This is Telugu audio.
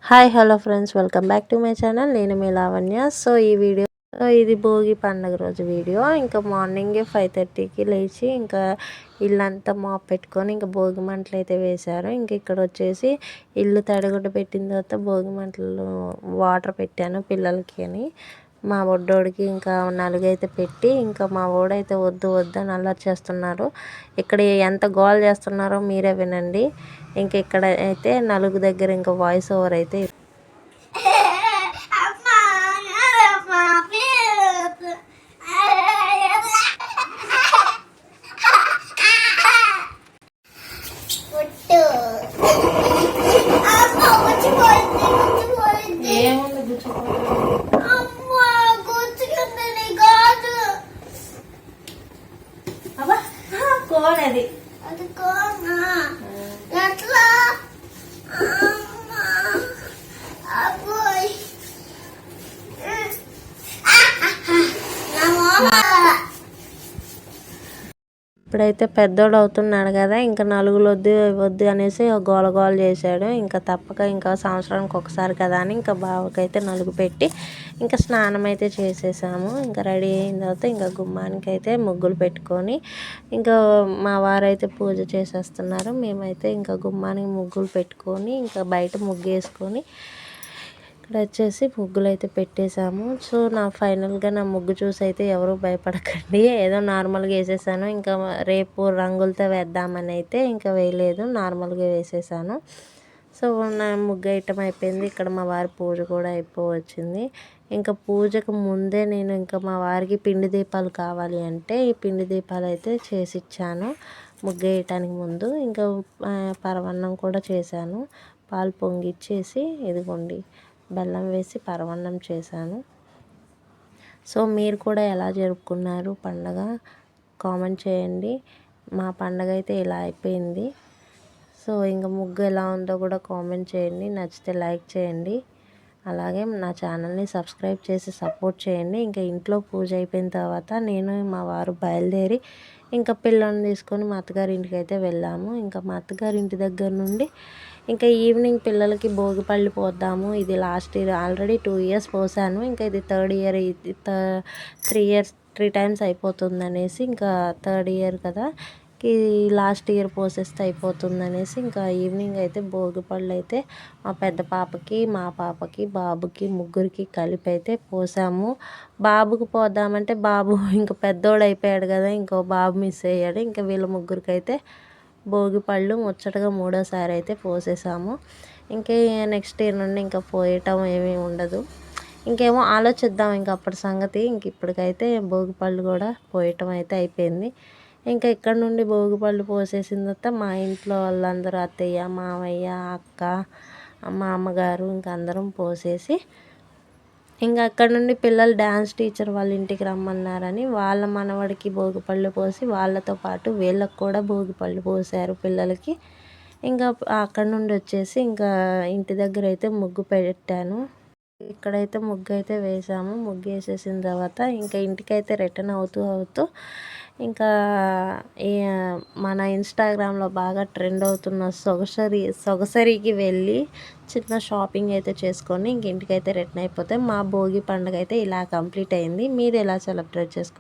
Hi hello friends, welcome back to my channel. నేను మీ లావణ్య. సో ఈ వీడియో ఇది భోగి పండుగ రోజు వీడియో. ఇంకా మార్నింగే 5:30కి లేచి ఇంకా ఇల్లంతా మాప్ పెట్టుకొని ఇంకా భోగి మంటలు అయితే వేశారు. ఇంక ఇక్కడ వచ్చేసి ఇల్లు తడిగుడ్డ పెట్టిన తర్వాత భోగి మంటలు వాటర్ పెట్టాను పిల్లలకి అని. మా ఒడ్డోడికి ఇంకా నలుగైతే పెట్టి ఇంకా మా ఓడైతే వద్దు వద్దని అల్లరి చేస్తున్నారు. ఇక్కడ ఎంత గోల్ చేస్తున్నారో మీరే వినండి. ఇంక ఇక్కడ అయితే నలుగు దగ్గర ఇంకా వాయిస్ ఓవర్ అయితే కోనది అది కోనా ఎట్లా ఇప్పుడైతే పెద్దోడు అవుతున్నాడు కదా, ఇంకా నలుగులు వద్దు వద్దు అనేసి గోల గోల చేశాడు. ఇంకా తప్పక ఇంకా సంవత్సరానికి ఒకసారి కదా అని ఇంకా బావకైతే నలుగు పెట్టి ఇంకా స్నానం అయితే చేసేసాము. ఇంకా రెడీ అయిన తర్వాత ఇంకా గుమ్మానికి అయితే ముగ్గులు పెట్టుకొని ఇంకా మా వారైతే పూజ చేసేస్తున్నారు. మేమైతే ఇంకా గుమ్మానికి ముగ్గులు పెట్టుకొని ఇంకా బయట ముగ్గు వేసుకొని ఇక్కడ వచ్చేసి ముగ్గులు అయితే పెట్టేశాము. సో ఫైనల్గా నా ముగ్గు చూసి అయితే ఎవరు భయపడకండి, ఏదో నార్మల్గా వేసేసాను. ఇంకా రేపు రంగులతో వేద్దామని అయితే ఇంకా వేయలేదు, నార్మల్గా వేసేసాను. సో నా ముగ్గు ఐటమ్ అయిపోయింది. ఇక్కడ మా వారి పూజ కూడా అయిపోవచ్చింది. ఇంకా పూజకు ముందే నేను ఇంకా మా వారికి పిండి దీపాలు కావాలి అంటే ఈ పిండి దీపాలు అయితే చేసి ఇచ్చాను. ముగ్గు వేయటానికి ముందు ఇంకా పరవన్నం కూడా చేశాను. పాలు పొంగిచ్చేసి ఇదిగోండి బెల్లం వేసి పరవన్నం చేశాను. సో మీరు కూడా ఎలా జరుపుకున్నారు పండగ కామెంట్ చేయండి. మా పండగ అయితే ఇలా అయిపోయింది. సో ఇంకా ముగ్గు ఎలా ఉందో కూడా కామెంట్ చేయండి. నచ్చితే లైక్ చేయండి. అలాగే నా ఛానల్ని సబ్స్క్రైబ్ చేసి సపోర్ట్ చేయండి. ఇంకా ఇంట్లో పూజ అయిపోయిన తర్వాత నేను మా వారు బయలుదేరి ఇంకా పిల్లల్ని తీసుకొని మా అత్తగారి ఇంటికి అయితే వెళ్ళాము. ఇంకా మా అత్తగారి ఇంటి దగ్గర నుండి ఇంకా ఈవినింగ్ పిల్లలకి భోగిపళ్ళు పోద్దాము. ఇది లాస్ట్ ఇయర్ ఆల్రెడీ 2 years పోసాను. ఇంకా ఇది 3rd year, 3 years 3 times అయిపోతుంది అనేసి ఇంకా 3rd year కదా, లాస్ట్ ఇయర్ పోసేస్తే అయిపోతుంది అనేసి ఇంకా ఈవినింగ్ అయితే భోగిపళ్ళు అయితే మా పెద్ద పాపకి, మా పాపకి, బాబుకి ముగ్గురికి కలిపి అయితే పోసాము. బాబుకి పోద్దామంటే బాబు ఇంకా పెద్దోడు అయిపోయాడు కదా, ఇంకో బాబు మిస్ అయ్యాడు. ఇంకా వీళ్ళ ముగ్గురికి అయితే భోగిపళ్ళు ముచ్చటగా 3వసారి అయితే పోసేసాము. ఇంకే నెక్స్ట్ ఇయర్ నుండి ఇంకా పోయటం ఏమీ ఉండదు. ఇంకేమో ఆలోచిద్దాం ఇంకా అప్పటి సంగతి. ఇంక ఇప్పటికైతే భోగిపళ్ళు కూడా పోయటం అయితే అయిపోయింది. ఇంకా ఇక్కడ నుండి భోగిపళ్ళు పోసేసిన తర్వాత మా ఇంట్లో వాళ్ళందరూ అత్తయ్య, మామయ్య, అక్క, మా అమ్మగారు ఇంకా అందరం పోసేసి ఇంకా అక్కడ నుండి పిల్లలు డ్యాన్స్ టీచర్ వాళ్ళ ఇంటికి రమ్మన్నారని వాళ్ళ మనవడికి భోగిపళ్ళు పోసి వాళ్ళతో పాటు వీళ్ళకి కూడా భోగిపళ్ళు పోసారు పిల్లలకి. ఇంకా అక్కడ నుండి వచ్చేసి ఇంకా ఇంటి దగ్గర అయితే ముగ్గు పెట్టాను. ఇక్కడైతే ముగ్గు అయితే వేసాము. ముగ్గు వేసేసిన తర్వాత ఇంకా ఇంటికైతే రిటర్న్ అవుతూ ఇంకా మన ఇన్స్టాగ్రామ్లో బాగా ట్రెండ్ అవుతున్న సొగసరికి వెళ్ళి చిన్న షాపింగ్ అయితే చేసుకొని ఇంక ఇంటికైతే రిటర్న్ అయిపోతే మా భోగి పండుగ అయితే ఇలా కంప్లీట్ అయింది. మీరు ఎలా సెలబ్రేట్ చేసుకుంటారు?